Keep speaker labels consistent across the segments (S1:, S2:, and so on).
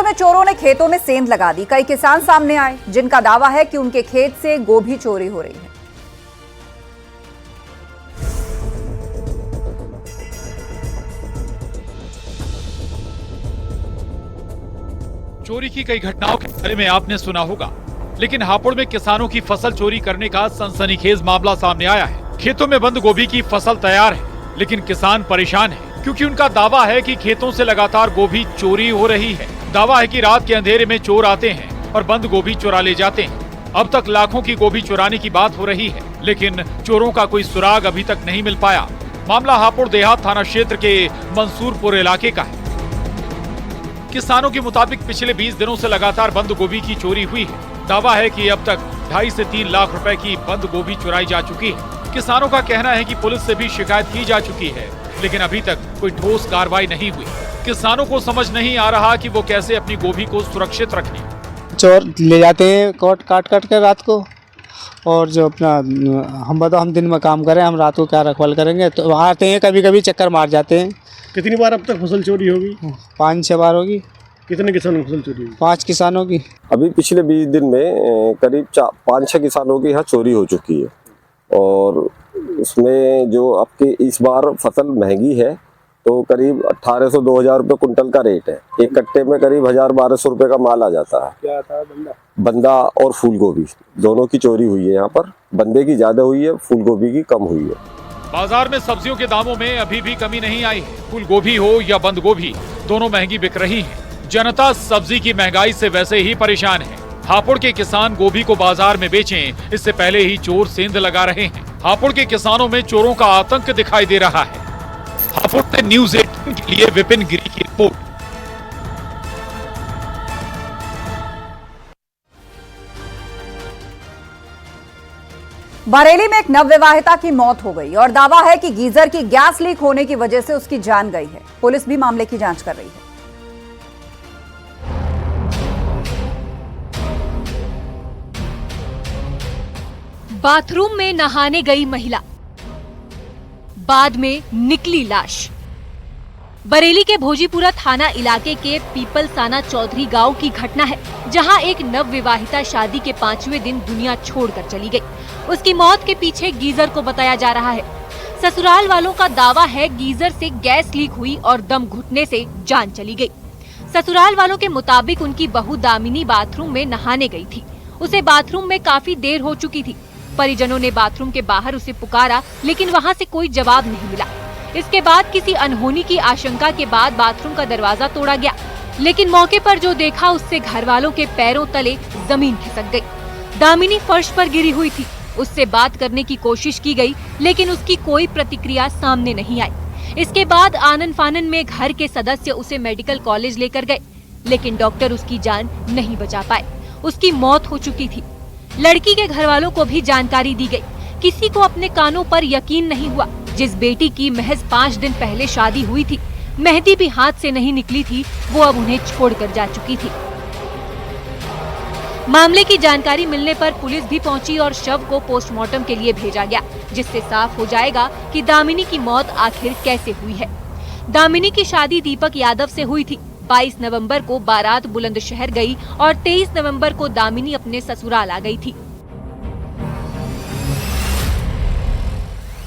S1: में चोरों ने खेतों में सेंध लगा दी। कई किसान सामने आए जिनका दावा है कि उनके खेत से गोभी चोरी हो रही है।
S2: चोरी की कई घटनाओं के बारे में आपने सुना होगा, लेकिन हापुड़ में किसानों की फसल चोरी करने का सनसनीखेज मामला सामने आया है। खेतों में बंद गोभी की फसल तैयार है, लेकिन किसान परेशान है क्योंकि उनका दावा है कि खेतों से लगातार गोभी चोरी हो रही है। दावा है कि रात के अंधेरे में चोर आते हैं और बंद गोभी चुरा ले जाते हैं। अब तक लाखों की गोभी चुराने की बात हो रही है, लेकिन चोरों का कोई सुराग अभी तक नहीं मिल पाया। मामला हापुड़ देहात थाना क्षेत्र के मंसूरपुर इलाके का है। किसानों के मुताबिक पिछले 20 दिनों से लगातार बंद गोभी की चोरी हुई है। दावा है कि अब तक 2.5 से 3 लाख रुपए की बंद गोभी चुराई जा चुकी है। किसानों का कहना है कि पुलिस से भी शिकायत की जा चुकी है, लेकिन अभी तक कोई ठोस कार्रवाई नहीं हुई। किसानों को समझ नहीं आ रहा कि वो कैसे अपनी गोभी को सुरक्षित रखें।
S3: चोर ले जाते हैं काट कर रात को, और जो अपना हम बताओ, हम दिन में काम करें, हम रात को क्या रखवाल करेंगे। तो आते हैं, कभी कभी चक्कर मार जाते हैं।
S4: कितनी बार अब तक फसल चोरी होगी?
S3: 5-6 बार होगी।
S4: कितने किसानों की फसल चोरी हुई?
S3: 5 किसानों की।
S5: अभी पिछले 20 दिन में करीब 5-6 किसानों की यहाँ चोरी हो चुकी है, और उसमें जो आपके इस बार फसल महंगी है तो करीब 1800-2000 रुपये कुंटल का रेट है। एक कट्टे में करीब 1000-1200 रुपये का माल आ जाता है।
S4: क्या था?
S5: बंदा और फूल गोभी दोनों की चोरी हुई है। यहाँ पर बंदे की ज्यादा हुई है, फूल गोभी की कम हुई है।
S2: बाजार में सब्जियों के दामों में अभी भी कमी नहीं आई है। फूल गोभी हो या बंद गोभी, दोनों महंगी बिक रही है। जनता सब्जी की महंगाई से वैसे ही परेशान है। हापुड़ के किसान गोभी को बाजार में बेचें, इससे पहले ही चोर सेंध लगा रहे हैं। हापुड़ के किसानों में चोरों का आतंक दिखाई दे रहा है। हापुड़ से न्यूज़ 18 के लिए विपिन गिरी की रिपोर्ट।
S1: बरेली में एक नवविवाहिता की मौत हो गई और दावा है कि गीजर की गैस लीक होने की वजह से उसकी जान गई है। पुलिस भी मामले की जांच कर रही है।
S6: बाथरूम में नहाने गई महिला, बाद में निकली लाश। बरेली के भोजीपुरा थाना इलाके के पीपलसाना चौधरी गांव की घटना है, जहां एक नवविवाहिता शादी के 5वें दिन दुनिया छोड़कर चली गई। उसकी मौत के पीछे गीजर को बताया जा रहा है। ससुराल वालों का दावा है गीजर से गैस लीक हुई और दम घुटने से जान चली गई। ससुराल वालों के मुताबिक उनकी बहू दामिनी बाथरूम में नहाने गई थी। उसे बाथरूम में काफी देर हो चुकी थी। परिजनों ने बाथरूम के बाहर उसे पुकारा, लेकिन वहां से कोई जवाब नहीं मिला। इसके बाद किसी अनहोनी की आशंका के बाद बाथरूम का दरवाजा तोड़ा गया, लेकिन मौके पर जो देखा उससे घर वालों के पैरों तले जमीन खिसक गई। दामिनी फर्श पर गिरी हुई थी। उससे बात करने की कोशिश की गई, लेकिन उसकी कोई प्रतिक्रिया सामने नहीं आई। इसके बाद आनन फानन में घर के सदस्य उसे मेडिकल कॉलेज लेकर गए, लेकिन डॉक्टर उसकी जान नहीं बचा पाए। उसकी मौत हो चुकी थी। लड़की के घर वालों को भी जानकारी दी गई। किसी को अपने कानों पर यकीन नहीं हुआ। जिस बेटी की महज 5 दिन पहले शादी हुई थी, मेहंदी भी हाथ से नहीं निकली थी, वो अब उन्हें छोड़कर जा चुकी थी। मामले की जानकारी मिलने पर पुलिस भी पहुंची और शव को पोस्टमार्टम के लिए भेजा गया, जिससे साफ हो जाएगा कि दामिनी की मौत आखिर कैसे हुई है। दामिनी की शादी दीपक यादव से हुई थी। 22 नवंबर को बारात बुलंदशहर गई और 23 नवंबर को दामिनी अपने ससुराल आ गई थी।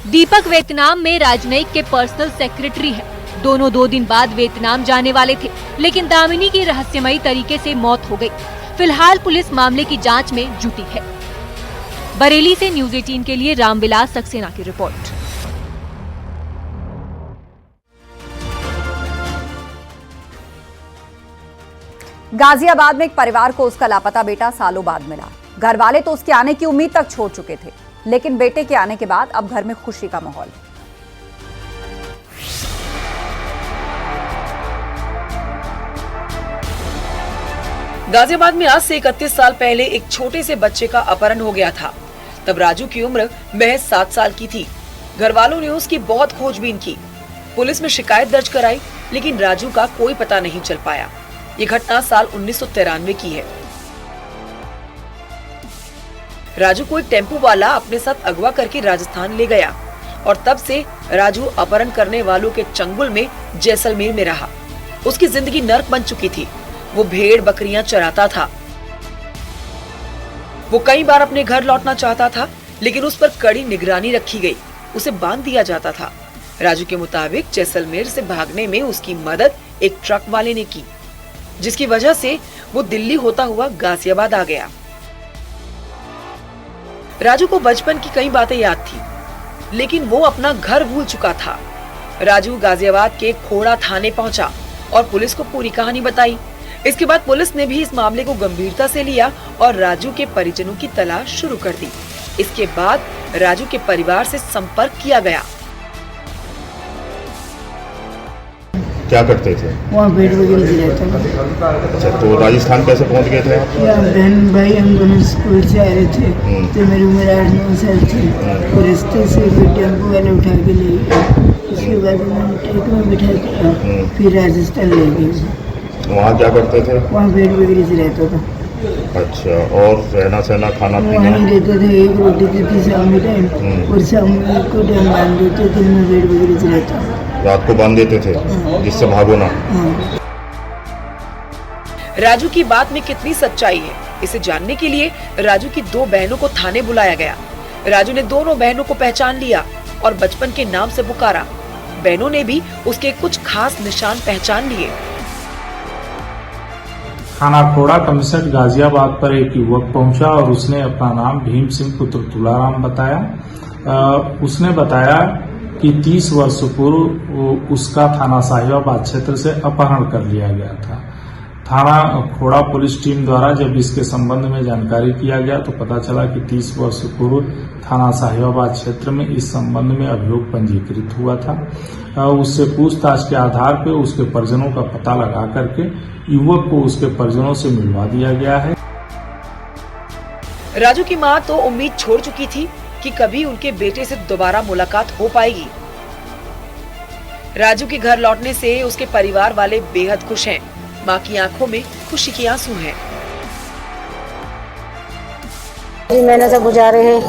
S6: दीपक वियतनाम में राजनयिक के पर्सनल सेक्रेटरी है। दोनों 2 दिन बाद वियतनाम जाने वाले थे, लेकिन दामिनी की रहस्यमयी तरीके से मौत हो गई। फिलहाल पुलिस मामले की जांच में जुटी है। बरेली से न्यूज़ 18 के लिए रामविलास सक्सेना की रिपोर्ट।
S1: गाजियाबाद में एक परिवार को उसका लापता बेटा सालों बाद मिला। घर वाले तो उसके आने की उम्मीद तक छोड़ चुके थे, लेकिन बेटे के आने के बाद अब घर में खुशी का माहौल है।
S7: गाजियाबाद में आज से 31 साल पहले एक छोटे से बच्चे का अपहरण हो गया था। तब राजू की उम्र महज 7 साल की थी। घर वालों ने उसकी बहुत खोजबीन की, पुलिस में शिकायत दर्ज कराई, लेकिन राजू का कोई पता नहीं चल पाया। ये घटना साल 1993 की है। राजू को एक टेम्पो वाला अपने साथ अगवा करके राजस्थान ले गया और तब से राजू अपहरण करने वालों के चंगुल में जैसलमेर में रहा। उसकी जिंदगी नर्क बन चुकी थी। वो भेड़ बकरियां चराता था। वो कई बार अपने घर लौटना चाहता था, लेकिन उस पर कड़ी निगरानी रखी गई, उसे बांध दिया जाता था। राजू के मुताबिक जैसलमेर से भागने में उसकी मदद एक ट्रक वाले ने की, जिसकी वजह से वो दिल्ली होता हुआ गाजियाबाद आ गया। राजू को बचपन की कई बातें याद थी, लेकिन वो अपना घर भूल चुका था। राजू गाजियाबाद के खोड़ा थाने पहुंचा और पुलिस को पूरी कहानी बताई। इसके बाद पुलिस ने भी इस मामले को गंभीरता से लिया और राजू के परिजनों की तलाश शुरू कर दी। इसके बाद राजू के परिवार से संपर्क किया गया।
S8: क्या करते थे?
S9: वहाँ भेड़ वगैरह रहता था।
S8: अच्छा, तो राजस्थान कैसे पहुँच गए थे आप?
S9: बहन भाई हम दोनों स्कूल से आ रहे थे, तो मेरी उम्र 8-9 साल थी। और रास्ते से फिर टेम्पो वाले उठा के ले गए। उसके बाद उन्होंने ट्रक में बिठा दिया, फिर राजस्थान ले गए।
S8: वहाँ क्या करते थे?
S9: वहाँ भेड़ वगैरह से रहता था।
S8: अच्छा, और रहना सहना खाना पीना?
S9: वहाँ नहीं रहते थे, एक रोटी देती शाम में टाइम, और शाम को टाइम बांध देते, दिन में भेड़ वगैरह से रहता।
S8: रात को बांध देते थे जिससे भागो ना।
S7: राजू की बात में कितनी सच्चाई है, इसे जानने के लिए राजू की 2 बहनों को थाने बुलाया गया। राजू ने दोनों बहनों को पहचान लिया और बचपन के नाम से पुकारा। बहनों ने भी उसके कुछ खास निशान पहचान लिए।
S10: थाना खोड़ा कमिश्नर गाजियाबाद पर एक युवक पहुंचा और उसने अपना नाम भीम सिंह पुत्र तुलाराम बताया। उसने बताया कि 30 वर्ष पूर्व उसका थाना साहिबाबाद क्षेत्र से अपहरण कर लिया गया था। थाना खोड़ा पुलिस टीम द्वारा जब इसके संबंध में जानकारी किया गया तो पता चला कि 30 वर्ष पूर्व थाना साहिबाबाद क्षेत्र में इस संबंध में अभियोग पंजीकृत हुआ था। उससे पूछताछ के आधार पर उसके परिजनों का पता लगा करके युवक को उसके परिजनों से मिलवा दिया गया है।
S7: राजू की मां तो उम्मीद छोड़ चुकी थी कि कभी उनके बेटे से दोबारा मुलाकात हो पाएगी। राजू के घर लौटने से उसके परिवार वाले बेहद खुश हैं। मां की आंखों में खुशी के आंसू हैं।
S9: 3 महीने से गुजारे हैं।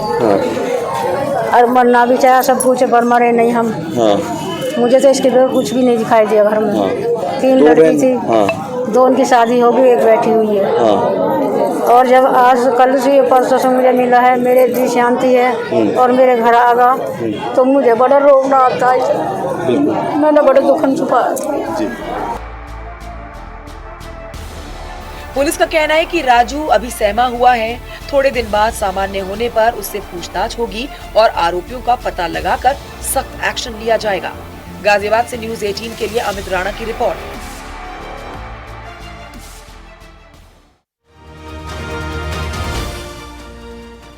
S9: और मरना भी चाहे सब पूछे पर मरे नहीं हम। मुझे तो इसके बगैर कुछ भी नहीं दिखाई दिया घर में। 3 लड़की थी, 2 उनकी शादी हो गई, 1 बैठी हुई है। और जब आज कल से परसों से मुझे मिला है, मेरे दिल शांति है और मेरे घर आ गया तो मुझे बड़ा रोना आता है। मैंने बड़े दुखन छुपाया।
S7: पुलिस का कहना है कि राजू अभी सहमा हुआ है। थोड़े दिन बाद सामान्य होने पर उससे पूछताछ होगी और आरोपियों का पता लगाकर सख्त एक्शन लिया जाएगा। गाजियाबाद से न्यूज़ 18 के लिए अमित राणा की रिपोर्ट।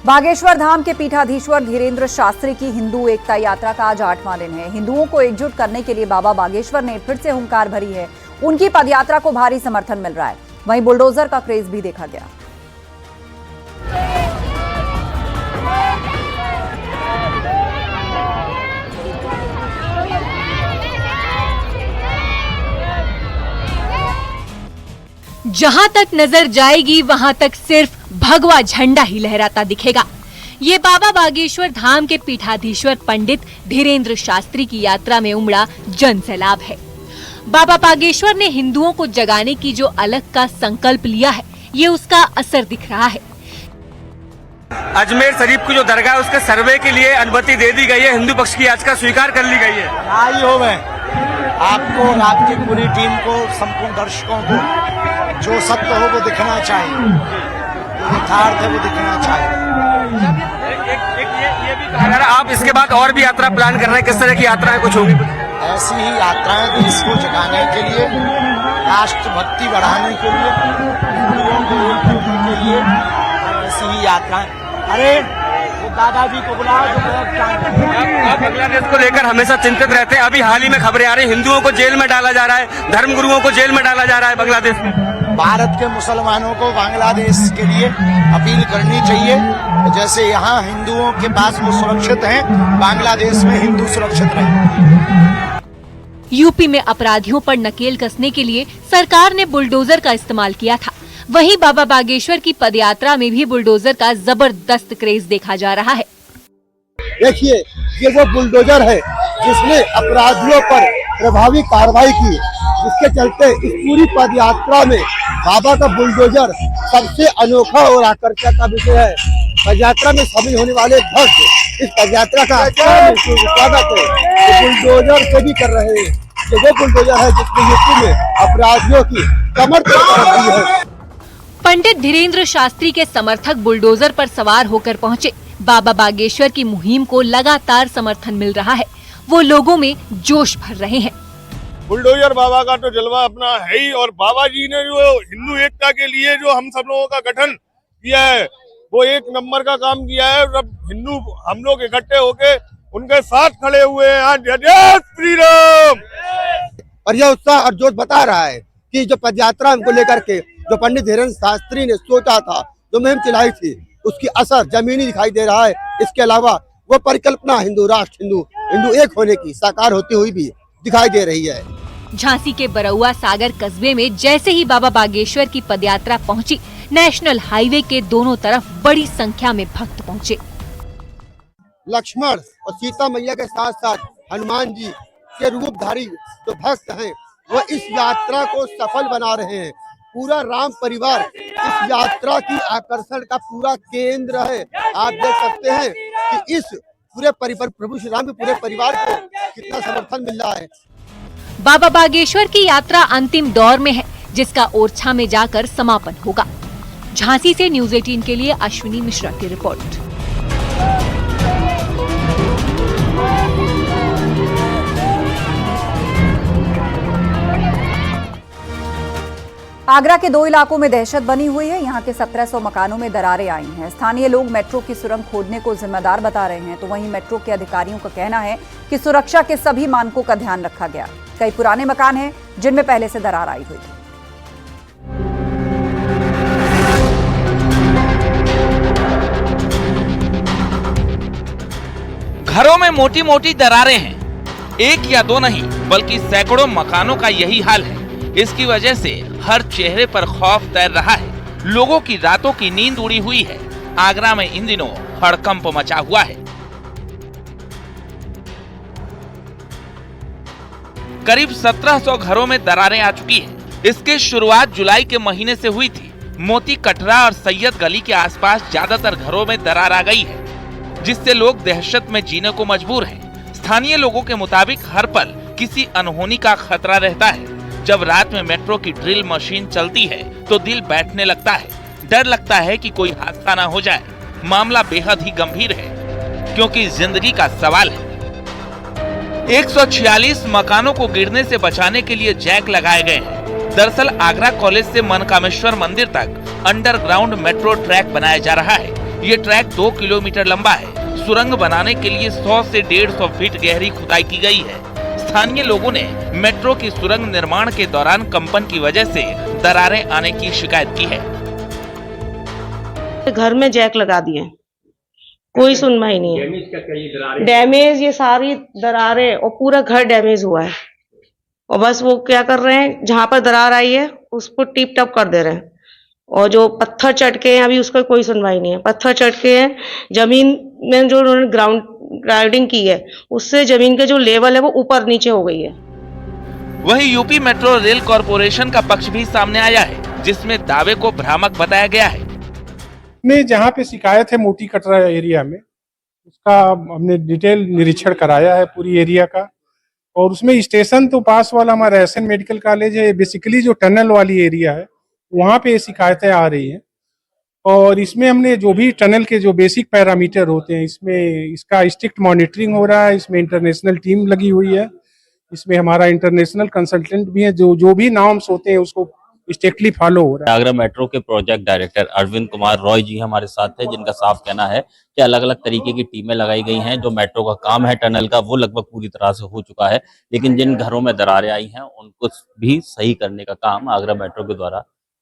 S1: बागेश्वर धाम के पीठाधीश्वर धीरेन्द्र शास्त्री की हिंदू एकता यात्रा का आज 8वां दिन है। हिंदुओं को एकजुट करने के लिए बाबा बागेश्वर ने फिर से हुंकार भरी है। उनकी पदयात्रा को भारी समर्थन मिल रहा है। वहीं बुलडोजर का क्रेज भी देखा गया।
S6: जहां तक नजर जाएगी वहां तक सिर्फ भगवा झंडा ही लहराता दिखेगा। ये बाबा बागेश्वर धाम के पीठाधीश्वर पंडित धीरेन्द्र शास्त्री की यात्रा में उमड़ा जन सैलाब है। बाबा बागेश्वर ने हिंदुओं को जगाने की जो अलग का संकल्प लिया है, ये उसका असर दिख रहा है।
S11: अजमेर शरीफ की जो दरगाह है उसके सर्वे के लिए अनुमति दे दी गई है। हिंदू पक्ष की याचिका स्वीकार कर ली गई है।
S12: आई हो मैं आपको और आपकी पूरी टीम को, संपूर्ण दर्शकों को जो सत्य हो वो दिखना चाहिए, यथार्थ है वो दिखना चाहिए।
S11: ये भी कहा जा रहा है आप इसके बाद और भी यात्रा प्लान कर रहे हैं, किस तरह की यात्राएं कुछ होगी?
S12: ऐसी ही यात्राएं देश को जगाने के लिए, राष्ट्रभक्ति बढ़ाने के लिए, हिंदुओं को एक करने के लिए, ऐसी ही यात्राएं। अरे दादाजी को बुलाओ तो
S11: आप बांग्लादेश को लेकर हमेशा चिंतित रहते हैं। अभी हाल ही में खबरें आ रही, हिंदुओं को जेल में डाला जा रहा है, धर्मगुरुओं को जेल में डाला जा रहा है बांग्लादेश में।
S12: भारत के मुसलमानों को बांग्लादेश के लिए अपील करनी चाहिए। जैसे यहाँ हिंदुओं के पास वो सुरक्षित हैं, बांग्लादेश में हिंदू सुरक्षित रहें।
S6: यूपी में अपराधियों पर नकेल कसने के लिए सरकार ने बुलडोजर का इस्तेमाल किया था। वहीं बाबा बागेश्वर की पदयात्रा में भी बुलडोजर का जबरदस्त क्रेज देखा जा रहा है।
S12: देखिए, ये वो बुलडोजर है जिसने अपराधियों पर प्रभावी कार्रवाई की, जिसके चलते इस पूरी पदयात्रा में बाबा का बुलडोजर सबसे अनोखा और आकर्षक का विषय है। पदयात्रा में शामिल होने वाले भक्त इस पदयात्रा का स्वागत बुलडोजर से भी कर रहे हैं। वो बुलडोजर है जिसमें यूपी में अपराधियों की कमर तोड़ रही है।
S6: पंडित धीरेन्द्र शास्त्री के समर्थक बुलडोजर पर सवार होकर पहुंचे। बाबा बागेश्वर की मुहिम को लगातार समर्थन मिल रहा है। वो लोगों में जोश भर रहे हैं।
S4: बुलडोजर बाबा का तो जलवा अपना है ही, और बाबा जी ने जो हिंदू एकता के लिए जो हम सब लोगों का गठन किया है वो एक नंबर का काम किया है। जब हिंदू हम लोग इकट्ठे होके उनके साथ खड़े हुए हैं। आज जय श्री राम।
S12: और यह उत्साह और जोश बता रहा है कि जो पदयात्रा हमको लेकर के जो पंडित धीरेन्द्र शास्त्री ने सोचा था, जो मुहिम चलाई थी, उसकी असर जमीनी दिखाई दे रहा है। इसके अलावा वो परिकल्पना हिंदू राष्ट्र हिंदू एक होने की साकार होती हुई भी दिखाई दे रही है।
S6: झांसी के बरौआ सागर कस्बे में जैसे ही बाबा बागेश्वर की पदयात्रा पहुंची, नेशनल हाईवे के दोनों तरफ बड़ी संख्या में भक्त पहुंचे।
S12: लक्ष्मण और सीता मैया के साथ साथ हनुमान जी के रूपधारी जो भक्त हैं वो इस यात्रा को सफल बना रहे हैं। पूरा राम परिवार इस यात्रा की आकर्षण का पूरा केंद्र है। आप देख सकते हैं कि इस पूरे प्रभु श्री राम के पूरे परिवार को कितना समर्थन मिल रहा है।
S6: बाबा बागेश्वर की यात्रा अंतिम दौर में है, जिसका ओरछा में जाकर समापन होगा। झांसी से न्यूज़ 18 के लिए अश्विनी मिश्रा की रिपोर्ट।
S1: आगरा के 2 इलाकों में दहशत बनी हुई है। यहाँ के 1700 मकानों में दरारें आई हैं। स्थानीय लोग मेट्रो की सुरंग खोदने को जिम्मेदार बता रहे हैं, तो वहीं मेट्रो के अधिकारियों का कहना है कि सुरक्षा के सभी मानकों का ध्यान रखा गया। कई पुराने मकान हैं जिनमें पहले से दरार आई हुई है।
S13: घरों में मोटी मोटी दरारें हैं। एक या दो नहीं बल्कि सैकड़ों मकानों का यही हाल है। इसकी वजह से हर चेहरे पर खौफ तैर रहा है। लोगों की रातों की नींद उड़ी हुई है। आगरा में इन दिनों हड़कंप मचा हुआ है। करीब 1700 घरों में दरारें आ चुकी हैं। इसकी शुरुआत जुलाई के महीने से हुई थी। मोती कटरा और सैयद गली के आसपास ज्यादातर घरों में दरार आ गई है, जिससे लोग दहशत में जीने को मजबूर हैं। स्थानीय लोगों के मुताबिक हर पल किसी अनहोनी का खतरा रहता है। जब रात में मेट्रो की ड्रिल मशीन चलती है तो दिल बैठने लगता है। डर लगता है कि कोई हादसा ना हो जाए। मामला बेहद ही गंभीर है, क्योंकि जिंदगी का सवाल है। 146 मकानों को गिरने से बचाने के लिए जैक लगाए गए हैं। दरअसल आगरा कॉलेज से मनकामेश्वर मंदिर तक अंडरग्राउंड मेट्रो ट्रैक बनाया जा रहा है। ये ट्रैक 2 किलोमीटर लंबा है। सुरंग बनाने के लिए 100 से 150 फीट गहरी खुदाई की गई है। स्थानीय लोगों ने मेट्रो की सुरंग निर्माण के दौरान कंपन की वजह से दरारें आने की शिकायत की है।
S9: घर में जैक लगा दिए, कोई सुनवाई नहीं है। डैमेज ये सारी दरारें और पूरा घर डैमेज हुआ है। और बस वो क्या कर रहे हैं, जहाँ पर दरार आई है उसको टिप टप कर दे रहे हैं। और जो पत्थर चटके हैं अभी उसका कोई सुनवाई नहीं है। पत्थर चटके हैं, जमीन में जो उन्होंने ग्राउंडिंग की है उससे जमीन के जो लेवल है वो ऊपर नीचे हो गई है।
S13: वहीं यूपी मेट्रो रेल कॉरपोरेशन का पक्ष भी सामने आया है, जिसमें दावे को भ्रामक बताया गया है।
S10: में जहाँ पे शिकायत है मोती कटरा एरिया में, उसका हमने डिटेल निरीक्षण कराया है पूरी एरिया का। और उसमें स्टेशन तो पास वाला हमारा एसएन मेडिकल कॉलेज है। बेसिकली जो टनल वाली एरिया है वहाँ पे शिकायतें आ रही हैं। और इसमें हमने जो भी टनल के जो बेसिक पैरामीटर होते हैं, इसमें इसका स्ट्रिक्ट मॉनिटरिंग हो रहा है। इसमें इंटरनेशनल टीम लगी हुई है। इसमें हमारा इंटरनेशनल कंसल्टेंट भी है। जो भी नॉर्म्स होते हैं उसको स्ट्रिक्टली फॉलो हो रहा है।
S14: आगरा मेट्रो के प्रोजेक्ट डायरेक्टर अरविंद कुमार रॉय जी हमारे साथ है, जिनका साफ कहना है कि अलग अलग तरीके की टीमें लगाई गई हैं। जो मेट्रो का काम है टनल का, वो लगभग पूरी तरह से हो चुका है, लेकिन जिन घरों में दरारें आई हैं उनको भी सही करने का काम आगरा मेट्रो के द्वारा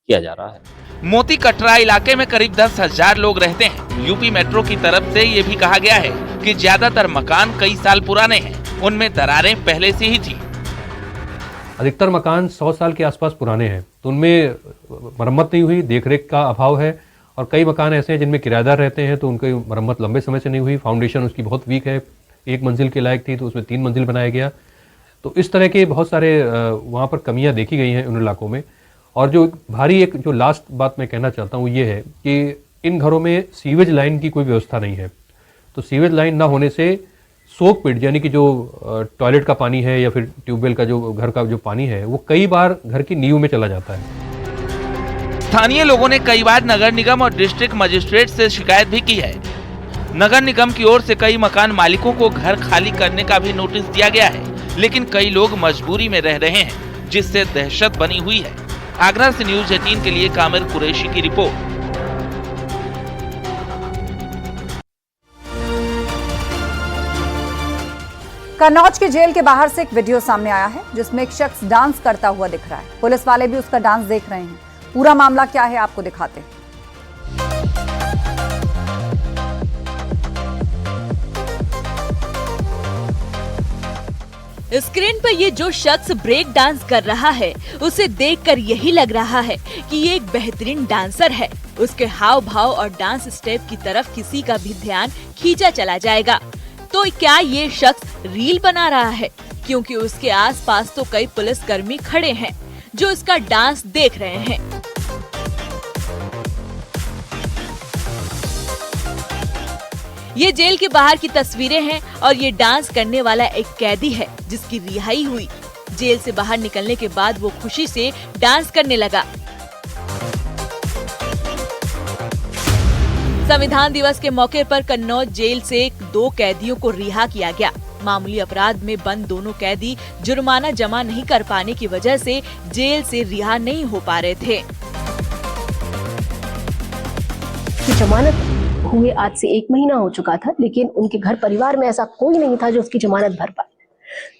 S14: किया जा रहा है।
S13: मोती कटरा इलाके में करीब 10,000 लोग रहते हैं। यूपी मेट्रो की तरफ से ये भी कहा गया है कि ज्यादातर मकान कई साल पुराने हैं, उनमें दरारें पहले से ही थी।
S15: अधिकतर मकान 100 साल के आसपास पुराने हैं, तो उनमें मरम्मत नहीं हुई, देखरेख का अभाव है। और कई मकान ऐसे हैं जिनमें किराएदार रहते हैं, तो उनकी मरम्मत लंबे समय से नहीं हुई। फाउंडेशन उसकी बहुत वीक है, 1 मंजिल के लायक थी तो उसमें 3 मंजिल बनाया गया। तो इस तरह के बहुत सारे वहाँ पर कमियाँ देखी गई हैं उन इलाकों में। और जो भारी एक जो लास्ट बात मैं कहना चाहता हूँ ये है कि इन घरों में सीवेज लाइन की कोई व्यवस्था नहीं है। तो सीवेज लाइन ना होने से सोक पिट यानी कि जो टॉयलेट का पानी है या फिर ट्यूबवेल का जो घर का जो पानी है वो कई बार घर की नींव में चला जाता है।
S13: स्थानीय लोगों ने कई बार नगर निगम और डिस्ट्रिक्ट मजिस्ट्रेट से शिकायत भी की है। नगर निगम की ओर से कई मकान मालिकों को घर खाली करने का भी नोटिस दिया गया है, लेकिन कई लोग मजबूरी में रह रहे हैं, जिससे दहशत बनी हुई है। आगरा से न्यूज 18 के लिए कामिल कुरैशी की रिपोर्ट।
S1: कन्नौज के जेल के बाहर से एक वीडियो सामने आया है जिसमें एक शख्स डांस करता हुआ दिख रहा है। पुलिस वाले भी उसका डांस देख रहे हैं। पूरा मामला क्या है आपको दिखाते हैं।
S6: स्क्रीन पर ये जो शख्स ब्रेक डांस कर रहा है उसे देखकर यही लग रहा है कि ये एक बेहतरीन डांसर है। उसके हाव भाव और डांस स्टेप की तरफ किसी का भी ध्यान खींचा चला जाएगा। तो क्या ये शख्स रील बना रहा है? क्योंकि उसके आसपास तो कई पुलिसकर्मी खड़े हैं जो इसका डांस देख रहे हैं। ये जेल के बाहर की तस्वीरें हैं और ये डांस करने वाला एक कैदी है जिसकी रिहाई हुई। जेल से बाहर निकलने के बाद वो खुशी से डांस करने लगा। संविधान दिवस के मौके पर कन्नौज जेल से 2 कैदियों को रिहा किया गया। मामूली अपराध में बंद दोनों कैदी जुर्माना जमा नहीं कर पाने की वजह से जेल से रिहा नहीं हो पा रहे थे।
S16: जमानत हुए आज से 1 महीना हो चुका था, लेकिन उनके घर परिवार में ऐसा कोई नहीं था जो उसकी जमानत भर पाए।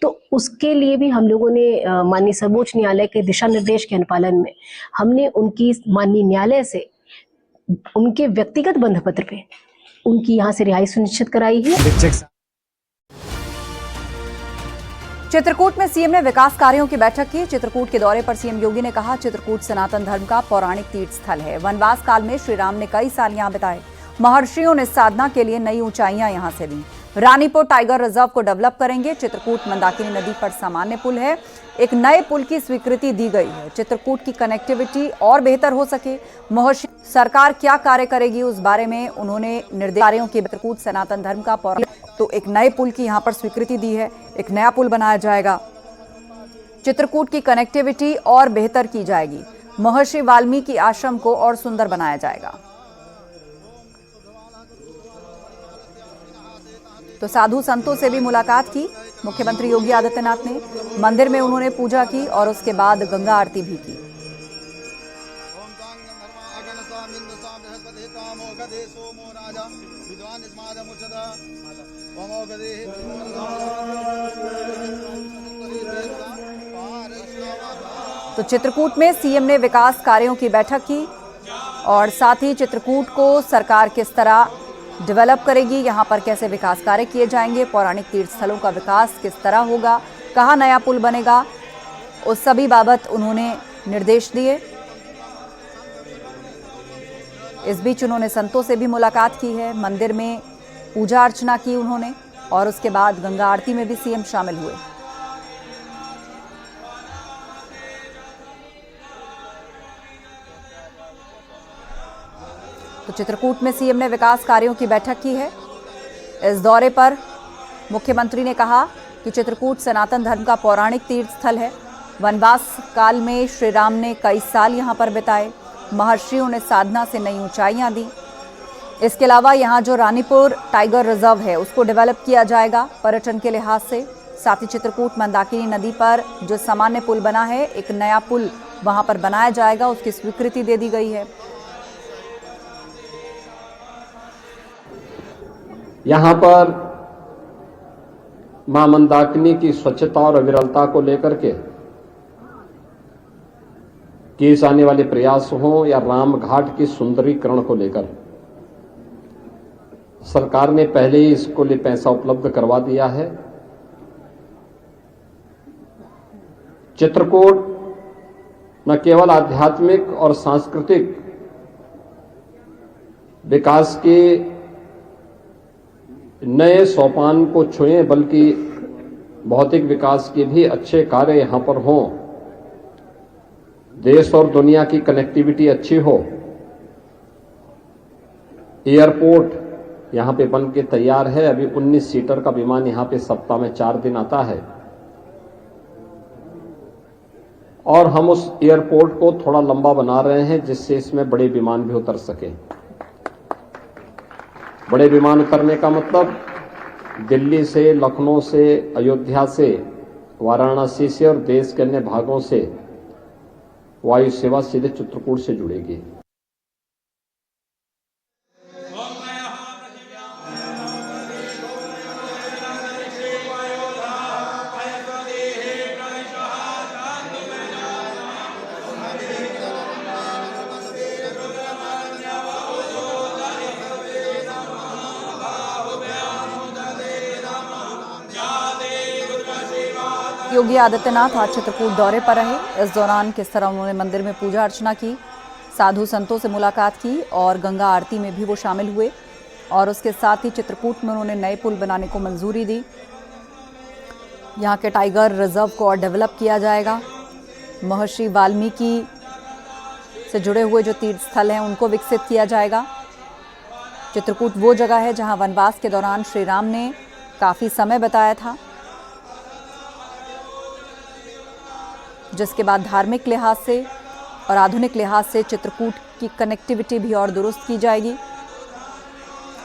S16: तो उसके लिए भी हम लोगों ने माननीय सर्वोच्च न्यायालय के दिशा निर्देश के अनुपालन में हमने उनकी माननीय न्यायालय से उनके व्यक्तिगत बंध पत्र पे उनकी यहाँ से रिहाई सुनिश्चित कराई है।
S1: चित्रकूट में सीएम ने विकास कार्यों की बैठक की। चित्रकूट के दौरे पर सीएम योगी ने कहा, चित्रकूट सनातन धर्म का पौराणिक तीर्थ स्थल है। वनवास काल में श्री राम ने कई साल यहाँ बिताए। महर्षियों ने साधना के लिए नई ऊंचाइयां यहां से दी। रानीपुर टाइगर रिजर्व को डेवलप करेंगे। चित्रकूट मंदाकिनी नदी पर सामान्य पुल है, एक नए पुल की स्वीकृति दी गई है। चित्रकूट की कनेक्टिविटी और बेहतर हो सके। महर्षि सरकार क्या कार्य करेगी उस बारे में उन्होंने निर्देश कार्यों की। चित्रकूट सनातन धर्म का पौराणिक तो एक नए पुल की यहां पर स्वीकृति दी है, एक नया पुल बनाया जाएगा। चित्रकूट की कनेक्टिविटी और बेहतर की जाएगी। महर्षि वाल्मीकि आश्रम को और सुंदर बनाया जाएगा। तो साधु संतों से भी मुलाकात की मुख्यमंत्री योगी आदित्यनाथ ने। मंदिर में उन्होंने पूजा की और उसके बाद गंगा आरती भी की। तो चित्रकूट में सीएम ने विकास कार्यों की बैठक की और साथ ही चित्रकूट को सरकार किस तरह डेवलप करेगी, यहाँ पर कैसे विकास कार्य किए जाएंगे, पौराणिक तीर्थ स्थलों का विकास किस तरह होगा, कहाँ नया पुल बनेगा, उस सभी बाबत उन्होंने निर्देश दिए। इस बीच उन्होंने संतों से भी मुलाकात की है। मंदिर में पूजा अर्चना की उन्होंने और उसके बाद गंगा आरती में भी सीएम शामिल हुए। तो चित्रकूट में सीएम ने विकास कार्यों की बैठक की है। इस दौरे पर मुख्यमंत्री ने कहा कि चित्रकूट सनातन धर्म का पौराणिक तीर्थ स्थल है। वनवास काल में श्री राम ने कई साल यहाँ पर बिताए। महर्षियों ने साधना से नई ऊंचाइयां दी। इसके अलावा यहाँ जो रानीपुर टाइगर रिजर्व है उसको डेवलप किया जाएगा पर्यटन के लिहाज से। साथ ही चित्रकूट मंदाकिनी नदी पर जो सामान्य पुल बना है, एक नया पुल वहां पर बनाया जाएगा, उसकी स्वीकृति दे दी गई है।
S17: यहाँ पर मां मंदाकिनी की स्वच्छता और अविरलता को लेकर के किए जाने वाले प्रयास हों या राम घाट की सुंदरीकरण को लेकर, सरकार ने पहले ही इसको लिए पैसा उपलब्ध करवा दिया है। चित्रकूट न केवल आध्यात्मिक और सांस्कृतिक विकास के नए सोपान को छुएं, बल्कि भौतिक विकास के भी अच्छे कार्य यहां पर हों, देश और दुनिया की कनेक्टिविटी अच्छी हो, एयरपोर्ट यहाँ पे बन के तैयार है। अभी 19 सीटर का विमान यहाँ पे सप्ताह में 4 दिन आता है और हम उस एयरपोर्ट को थोड़ा लंबा बना रहे हैं जिससे इसमें बड़े विमान भी उतर सके। बड़े विमान उतरने का मतलब दिल्ली से, लखनऊ से, अयोध्या से, वाराणसी से और देश के अन्य भागों से वायु सेवा सीधे चित्रकूट से जुड़ेगी।
S1: योगी आदित्यनाथ आज चित्रकूट दौरे पर रहे। इस दौरान किस तरह उन्होंने मंदिर में पूजा अर्चना की, साधु संतों से मुलाकात की और गंगा आरती में भी वो शामिल हुए और उसके साथ ही चित्रकूट में उन्होंने नए पुल बनाने को मंजूरी दी। यहाँ के टाइगर रिजर्व को और डेवलप किया जाएगा। महर्षि वाल्मीकि से जुड़े हुए जो तीर्थ स्थल हैं उनको विकसित किया जाएगा। चित्रकूट वो जगह है जहाँ वनवास के दौरान श्री राम ने काफ़ी समय बिताया था, जिसके बाद धार्मिक लिहाज से और आधुनिक लिहाज से चित्रकूट की कनेक्टिविटी भी और दुरुस्त की जाएगी।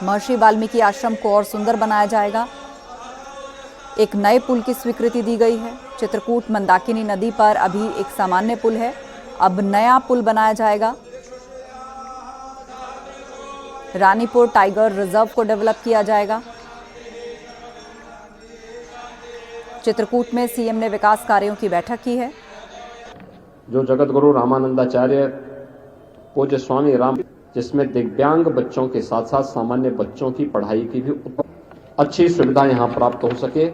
S1: महर्षि वाल्मीकि आश्रम को और सुंदर बनाया जाएगा। एक नए पुल की स्वीकृति दी गई है। चित्रकूट मंदाकिनी नदी पर अभी एक सामान्य पुल है, अब नया पुल बनाया जाएगा। रानीपुर टाइगर रिजर्व को डेवलप किया जाएगा। चित्रकूट में सीएम ने विकास कार्यों की बैठक की है।
S17: जो जगत गुरु रामानंदाचार्य पूज्य स्वामी राम, जिसमें दिव्यांग बच्चों के साथ साथ सामान्य बच्चों की पढ़ाई की भी अच्छी सुविधा यहाँ प्राप्त हो सके,